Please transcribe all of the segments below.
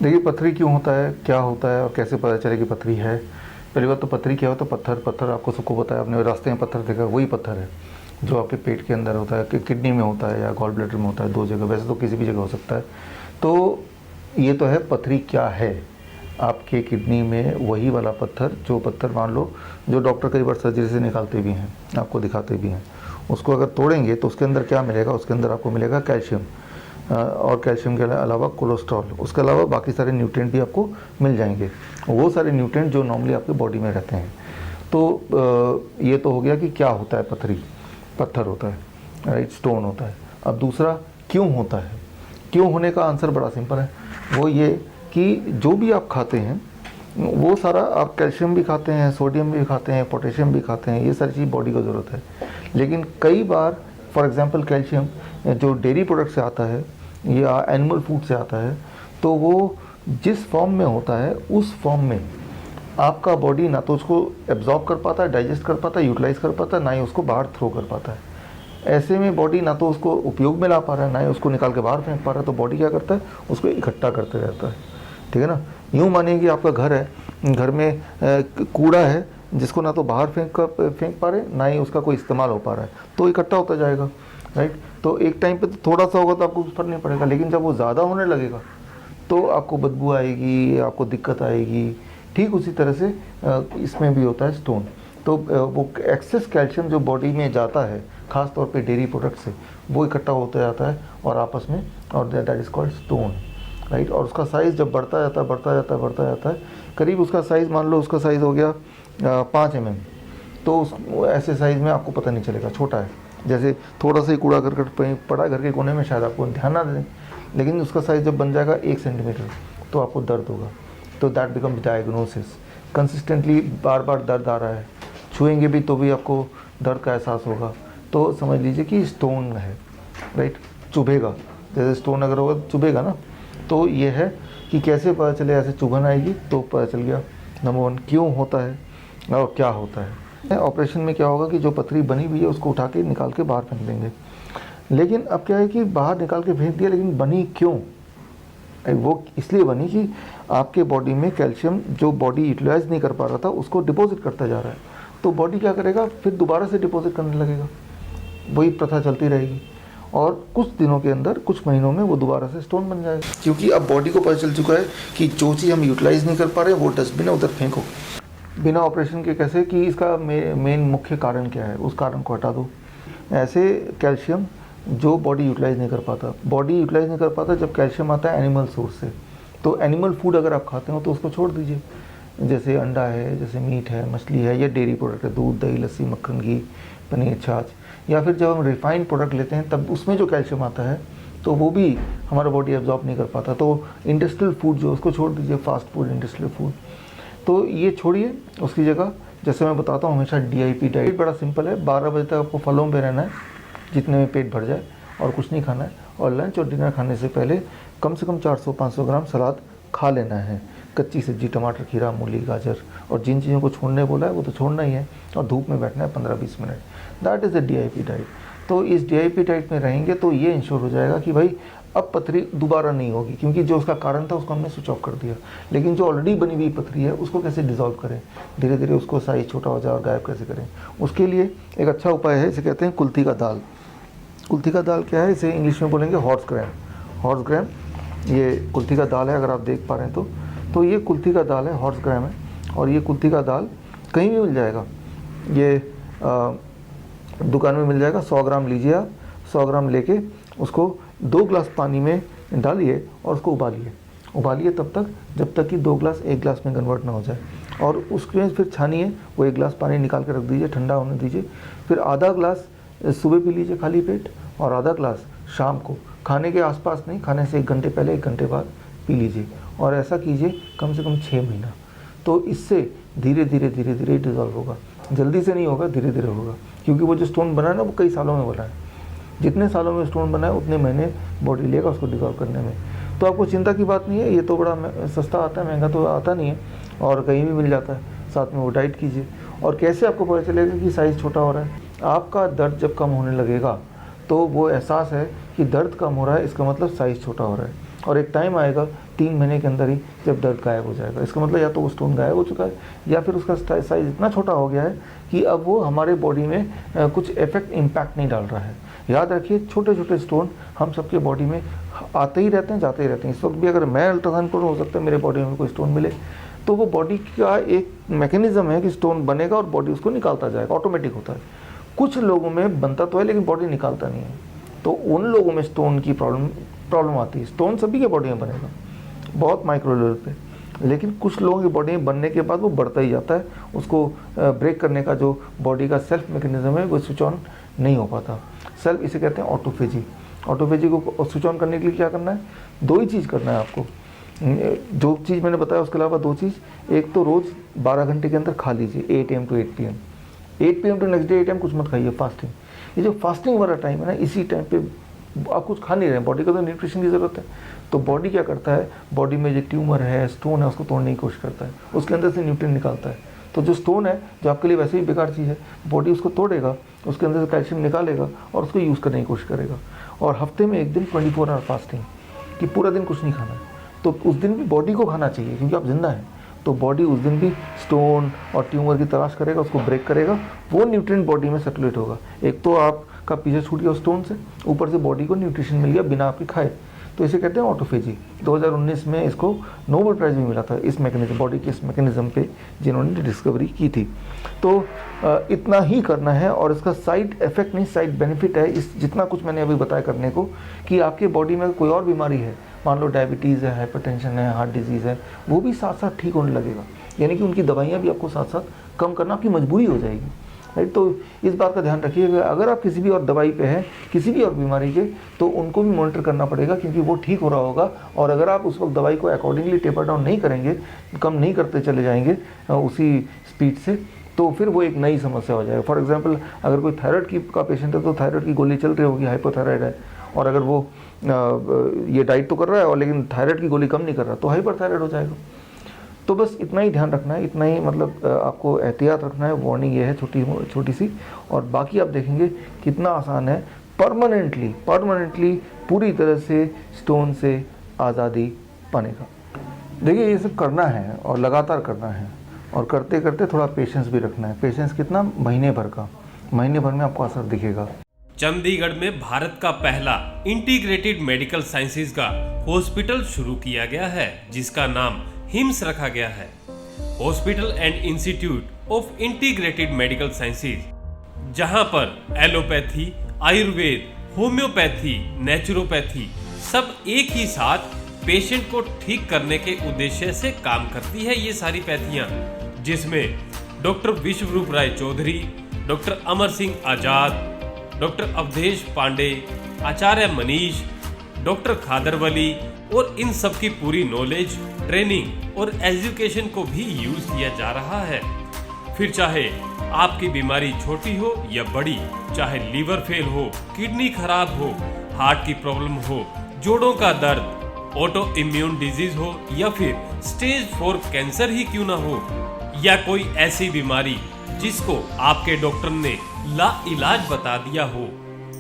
देखिए पथरी क्यों होता है, क्या होता है और कैसे पता चले कि पथरी है। पहली बात तो पथरी क्या होता है, पत्थर आपको सबको पता है, आपने रास्ते में पत्थर देखा, वही पत्थर है जो आपके पेट के अंदर होता है, कि किडनी में होता है या गॉल ब्लैडर में होता है, दो जगह, वैसे तो किसी भी जगह हो सकता है। तो ये तो है पथरी क्या है, आपके किडनी में वही वाला पत्थर, जो पत्थर मान लो जो डॉक्टर कई बार सर्जरी से निकालते भी हैं, आपको दिखाते भी हैं, उसको अगर तोड़ेंगे तो उसके अंदर क्या मिलेगा, उसके अंदर आपको मिलेगा कैल्शियम, और कैल्शियम के अलावा कोलेस्ट्रॉल, उसके अलावा बाकी सारे न्यूट्रिएंट भी आपको मिल जाएंगे, वो सारे न्यूट्रिएंट जो नॉर्मली आपके बॉडी में रहते हैं। तो ये तो हो गया कि क्या होता है पथरी, पत्थर होता है, राइट, स्टोन होता है। अब दूसरा क्यों होता है, क्यों होने का आंसर बड़ा सिंपल है, वो ये कि जो भी आप खाते हैं वो सारा, आप कैल्शियम भी खाते हैं, सोडियम भी खाते हैं, पोटेशियम भी खाते हैं, ये सारी चीज़ बॉडी को ज़रूरत है। लेकिन कई बार फॉर एग्जांपल कैल्शियम जो डेयरी प्रोडक्ट से आता है या एनिमल फूड से आता है, तो वो जिस फॉर्म में होता है उस फॉर्म में आपका बॉडी ना तो उसको एब्जॉर्ब कर पाता है, डाइजेस्ट कर पाता है, यूटिलाइज कर पाता है, ना ही उसको बाहर थ्रो कर पाता है। ऐसे में बॉडी ना तो उसको उपयोग में ला पा रहा है, ना ही उसको निकाल के बाहर फेंक पा रहा है, तो बॉडी क्या करता है, उसको इकट्ठा करते रहता है। ठीक है ना। यूँ मानिए कि आपका घर है, घर में कूड़ा है जिसको ना तो बाहर फेंक पा रहे, ना ही उसका कोई इस्तेमाल हो पा रहा है, तो इकट्ठा होता जाएगा, राइट। तो एक टाइम पे तो थोड़ा सा होगा तो आपको फर्क नहीं पड़ेगा, लेकिन जब वो ज़्यादा होने लगेगा तो आपको बदबू आएगी, आपको दिक्कत आएगी। ठीक उसी तरह से इसमें भी होता है स्टोन। तो वो एक्सेस कैल्शियम जो बॉडी में जाता है, ख़ास तौर पे डेयरी प्रोडक्ट से, वो इकट्ठा होता जाता है और आपस में, और that is called stone, right. और उसका साइज़ जब बढ़ता जाता है, करीब उसका साइज़, मान लो उसका साइज़ हो गया 5 mm, तो उस ऐसे साइज़ में आपको पता नहीं चलेगा, छोटा है, जैसे थोड़ा सा ही कूड़ा करकट पड़ा घर के कोने में, शायद आपको ध्यान ना दें, लेकिन उसका साइज़ जब बन जाएगा 1 सेंटीमीटर तो आपको दर्द होगा। तो दैट बिकम्स डायग्नोसिस। कंसिस्टेंटली बार बार दर्द आ रहा है, छुएंगे भी तो भी आपको दर्द का एहसास होगा, तो समझ लीजिए कि स्टोन है, राइट। चुभेगा, जैसे स्टोन अगर होगा तो चुभेगा ना। तो ये है कि कैसे पता चले, ऐसे चुभन आएगी तो पता चल गया। नंबर 1 क्यों होता है और क्या होता है। ऑपरेशन में क्या होगा कि जो पथरी बनी हुई है उसको उठा के निकाल के बाहर फेंक देंगे। लेकिन अब क्या है कि बाहर निकाल के फेंक दिया, लेकिन बनी क्यों, वो इसलिए बनी कि आपके बॉडी में कैल्शियम जो बॉडी यूटिलाइज नहीं कर पा रहा था उसको डिपॉजिट करता जा रहा है, तो बॉडी क्या करेगा, फिर दोबारा से डिपॉजिट करने लगेगा, वही प्रथा चलती रहेगी, और कुछ दिनों के अंदर, कुछ महीनों में वो दोबारा से स्टोन बन जाएगा। क्योंकि अब बॉडी को पता चल चुका है कि जो चीज़ हम यूटिलाइज नहीं कर पा रहे वो डस्टबिन है, उधर फेंको। बिना ऑपरेशन के कैसे, कि इसका मेन मुख्य कारण क्या है, उस कारण को हटा दो। ऐसे कैल्शियम जो बॉडी यूटिलाइज नहीं कर पाता, बॉडी यूटिलाइज नहीं कर पाता जब कैल्शियम आता है एनिमल सोर्स से। तो एनिमल फूड अगर आप खाते हो तो उसको छोड़ दीजिए, जैसे अंडा है, जैसे मीट है, मछली है, या डेयरी प्रोडक्ट है, दूध, दही, लस्सी, मक्खन, घी, पनीर, छाछ, या फिर जब हम रिफाइंड प्रोडक्ट लेते हैं तब उसमें जो कैल्शियम आता है तो वो भी हमारा बॉडी एब्जॉर्ब नहीं कर पाता। तो इंडस्ट्रियल फूड जो, उसको छोड़ दीजिए, फास्ट फूड, इंडस्ट्रियल फूड, तो ये छोड़िए। उसकी जगह जैसे मैं बताता हूँ हमेशा DIP डाइट, बड़ा सिंपल है। 12 बजे तक आपको फलों पे रहना है जितने में पेट भर जाए, और कुछ नहीं खाना है, और लंच और डिनर खाने से पहले कम से कम 400-500 ग्राम सलाद खा लेना है। कच्ची सब्जी, टमाटर, खीरा, मूली, गाजर, और जिन चीज़ों को छोड़ने बोला है वो तो छोड़ना ही है, और धूप में बैठना है 15-20 minute. That is a DIP diet. तो इस DIP डाइट में रहेंगे तो ये इंश्योर हो जाएगा कि भाई अब पथरी दोबारा नहीं होगी, क्योंकि जो उसका कारण था उसको हमने स्विच ऑफ कर दिया। लेकिन जो ऑलरेडी बनी हुई पथरी है उसको कैसे डिसॉल्व करें, धीरे धीरे उसको साइज छोटा हो जाए और गायब कैसे करें, उसके लिए एक अच्छा उपाय है, इसे कहते हैं कुल्थी का दाल। कुल्थी का दाल क्या है, इसे इंग्लिश में बोलेंगे हॉर्स ग्रैम। हॉर्स ग्रैम ये कुल्थी का दाल है, अगर आप देख पा रहे हैं तो ये कुल्थी का दाल है, हॉर्स ग्रैम है। और ये कुल्थी का दाल कहीं भी मिल जाएगा, ये दुकान में मिल जाएगा। 100 ग्राम लीजिए आप, 100 ग्राम लेके उसको 2 ग्लास पानी में डालिए और उसको उबालिए तब तक जब तक कि 2 ग्लास 1 ग्लास में कन्वर्ट ना हो जाए, और उसके फिर छानिए। वो 1 ग्लास पानी निकाल के रख दीजिए, ठंडा होने दीजिए। फिर आधा ग्लास सुबह पी लीजिए खाली पेट, और आधा ग्लास शाम को, खाने के आसपास नहीं, खाने से 1 घंटे पहले, 1 घंटे बाद पी लीजिए। और ऐसा कीजिए कम से कम 6 महीना। तो इससे धीरे धीरे डिज़ोल्व होगा, जल्दी से नहीं होगा, धीरे धीरे होगा, क्योंकि वो जो स्टोन बना है ना वो कई सालों में बना है। जितने सालों में स्टोन बना है उतने महीने बॉडी लेगा उसको डिज़ोल्व करने में। तो आपको चिंता की बात नहीं है, ये तो बड़ा सस्ता आता है, महंगा तो आता नहीं है, और कहीं भी मिल जाता है। साथ में वो डाइट कीजिए। और कैसे आपको पता चलेगा कि साइज़ छोटा हो रहा है, आपका दर्द जब कम होने लगेगा तो वो एहसास है कि दर्द कम हो रहा है, इसका मतलब साइज़ छोटा हो रहा है। और एक टाइम आएगा 3 महीने के अंदर ही जब दर्द गायब हो जाएगा। इसका मतलब या तो वो स्टोन गायब हो चुका है या फिर उसका साइज़ इतना छोटा हो गया है कि अब वो हमारे बॉडी में कुछ इम्पैक्ट नहीं डाल रहा है। याद रखिए, छोटे छोटे स्टोन हम सबके बॉडी में आते ही रहते हैं, जाते ही रहते हैं। इस वक्त भी अगर मैं अल्ट्रासाउंड करूँ, हो सकता है मेरे बॉडी में कोई स्टोन मिले, तो वो बॉडी का एक मैकेनिज्म है कि स्टोन बनेगा और बॉडी उसको निकालता जाएगा, ऑटोमेटिक होता है। कुछ लोगों में बनता तो है लेकिन बॉडी निकालता नहीं है, तो उन लोगों में स्टोन की प्रॉब्लम आती है। स्टोन सभी के बॉडी में बनेगा, बहुत माइक्रो लेवल पे, लेकिन कुछ लोगों की बॉडी में बनने के बाद वो बढ़ता ही जाता है। उसको ब्रेक करने का जो बॉडी का सेल्फ मैकेनिज्म है वो स्विच ऑन नहीं हो पाता। सेल्फ इसे कहते हैं ऑटोफेजी। ऑटोफेजी को स्विच ऑन करने के लिए क्या करना है? 2 ही चीज़ करना है आपको। जो चीज़ मैंने बताया उसके अलावा 2 चीज़। एक तो रोज़ 12 घंटे के अंदर खा लीजिए, 8 AM to 8 PM। 8 PM to next day 8 AM कुछ मत खाइए, फास्टिंग। ये जो फास्टिंग वाला टाइम है ना, इसी टाइम पे आप कुछ खा नहीं रहे हैं, बॉडी को तो न्यूट्रिशन की ज़रूरत है। तो बॉडी क्या करता है, बॉडी में जो ट्यूमर है, स्टोन है, उसको तोड़ने की कोशिश करता है, उसके अंदर से न्यूट्रिएंट निकालता है। तो जो स्टोन है, जो आपके लिए वैसे ही बेकार चीज़ है, बॉडी उसको तोड़ेगा, उसके अंदर से कैल्शियम निकालेगा और उसको यूज़ करने की कोशिश करेगा। और हफ्ते में एक दिन 24 आवर फास्टिंग, कि पूरा दिन कुछ नहीं खाना है। तो उस दिन भी बॉडी को खाना चाहिए क्योंकि आप जिंदा हैं। तो बॉडी उस दिन भी स्टोन और ट्यूमर की तलाश करेगा, उसको ब्रेक करेगा, वो न्यूट्रिएंट बॉडी में सर्कुलेट होगा। एक तो आपका पीछे छूट गया स्टोन से, ऊपर से बॉडी को न्यूट्रिशन मिल गया बिना आपके खाए। तो इसे कहते हैं ऑटोफेजी। 2019 में इसको नोबेल प्राइज़ भी मिला था इस मैकेनिज्म, बॉडी के इस मैकेनिज्म पे जिन्होंने डिस्कवरी की थी। तो इतना ही करना है और इसका साइड इफेक्ट नहीं, साइड बेनिफिट है इस जितना कुछ मैंने अभी बताया करने को, कि आपके बॉडी में कोई और बीमारी है, मान लो डायबिटीज़ है, हाइपरटेंशन है, हार्ट डिजीज़ है, वो भी साथ साथ ठीक होने लगेगा। यानी कि उनकी दवाइयाँ भी आपको साथ साथ कम करना आपकी मजबूरी हो जाएगी, राइट। तो इस बात का ध्यान रखिएगा, अगर आप किसी भी और दवाई पे हैं, किसी भी और बीमारी के, तो उनको भी मॉनिटर करना पड़ेगा क्योंकि वो ठीक हो रहा होगा। और अगर आप उस वक्त दवाई को अकॉर्डिंगली टेपर डाउन नहीं करेंगे, कम नहीं करते चले जाएंगे उसी स्पीड से, तो फिर वो एक नई समस्या हो जाएगा। फॉर एग्जांपल, अगर कोई थायराइड का पेशेंट है तो थायराइड की गोली चल रही होगी, हाइपोथायराइड है, और अगर वो ये डाइट तो कर रहा है और लेकिन थायराइड की गोली कम नहीं कर रहा, तो हाइपरथायराइड हो जाएगा। तो बस इतना ही ध्यान रखना है, इतना ही मतलब आपको एहतियात रखना है। वार्निंग ये है छोटी सी, और बाकी आप देखेंगे कितना आसान है परमानेंटली पूरी तरह से स्टोन से आज़ादी पाने का। देखिए, ये सब करना है और लगातार करना है, और करते करते थोड़ा पेशेंस भी रखना है। पेशेंस कितना? महीने भर में आपको असर दिखेगा। चंडीगढ़ में भारत का पहला इंटीग्रेटेड मेडिकल साइंसेज का हॉस्पिटल शुरू किया गया है, जिसका नाम हिम्स रखा गया है। Hospital and institute of integrated medical sciences, जहां पर एलोपैथी, आयुर्वेद, होम्योपैथी, नेचुरोपैथी सब एक ही साथ पेशेंट को ठीक करने के उद्देश्य से काम करती है। ये सारी पैथियां, जिसमें डॉक्टर विश्वरूप राय चौधरी, डॉक्टर अमर सिंह आजाद, डॉक्टर अवधेश पांडे, आचार्य मनीष, डॉक्टर खादरवली, और इन सब की पूरी नॉलेज, ट्रेनिंग और एजुकेशन को भी यूज किया जा रहा है। फिर चाहे आपकी बीमारी छोटी हो या बड़ी, चाहे लीवर फेल हो, किडनी खराब हो, हार्ट की प्रॉब्लम हो, जोड़ों का दर्द, ऑटो इम्यून डिजीज हो, या फिर स्टेज 4 कैंसर ही क्यों ना हो, या कोई ऐसी बीमारी जिसको आपके डॉक्टर ने लाइलाज बता दिया हो,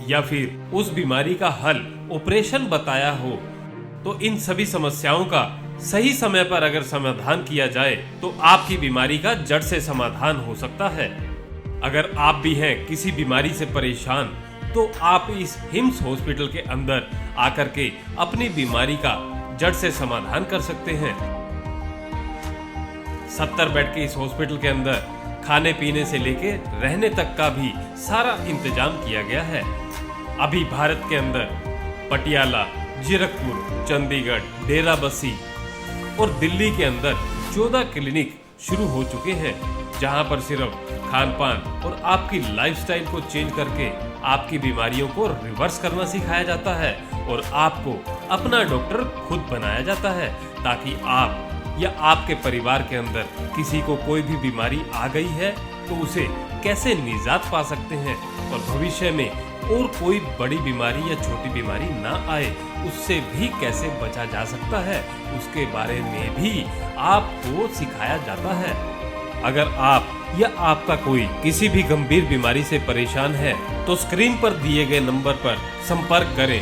या फिर उस बीमारी का हल ऑपरेशन बताया हो, तो इन सभी समस्याओं का सही समय पर अगर समाधान किया जाए तो आपकी बीमारी का जड़ से समाधान हो सकता है। अगर आप भी हैं किसी बीमारी से परेशान, तो आप इस हिम्स हॉस्पिटल के अंदर आकर के अपनी बीमारी का जड़ से समाधान कर सकते हैं। 70 बेड के इस हॉस्पिटल के अंदर खाने पीने से लेके रहने तक का भी सारा इंतजाम किया गया है। अभी भारत के अंदर पटियाला, जीरकपुर, चंडीगढ़, डेराबस्सी और दिल्ली के अंदर 14 क्लिनिक शुरू हो चुके हैं, जहां पर सिर्फ खान पान और आपकी लाइफस्टाइल को चेंज करके आपकी बीमारियों को रिवर्स करना सिखाया जाता है और आपको अपना डॉक्टर खुद बनाया जाता है, ताकि आप या आपके परिवार के अंदर किसी को कोई भी बीमारी आ गई है तो उसे कैसे निजात पा सकते हैं और भविष्य में और कोई बड़ी बीमारी या छोटी बीमारी ना आए, उससे भी कैसे बचा जा सकता है, उसके बारे में भी आपको सिखाया जाता है। अगर आप या आपका कोई किसी भी गंभीर बीमारी से परेशान है तो स्क्रीन पर दिए गए नंबर पर संपर्क करें